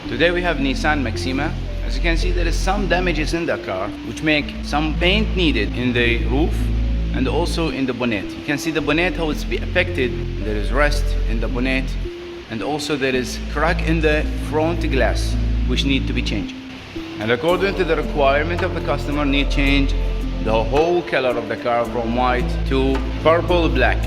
Today we have Nissan Maxima. As you can see, there is some damages in the car which make some paint needed in the roof and also in the bonnet. You can see the bonnet how it's be affected. There is rust in the bonnet and also there is crack in the front glass which need to be changed. And according to the requirement of the customer, need change the whole color of the car from white to purple black.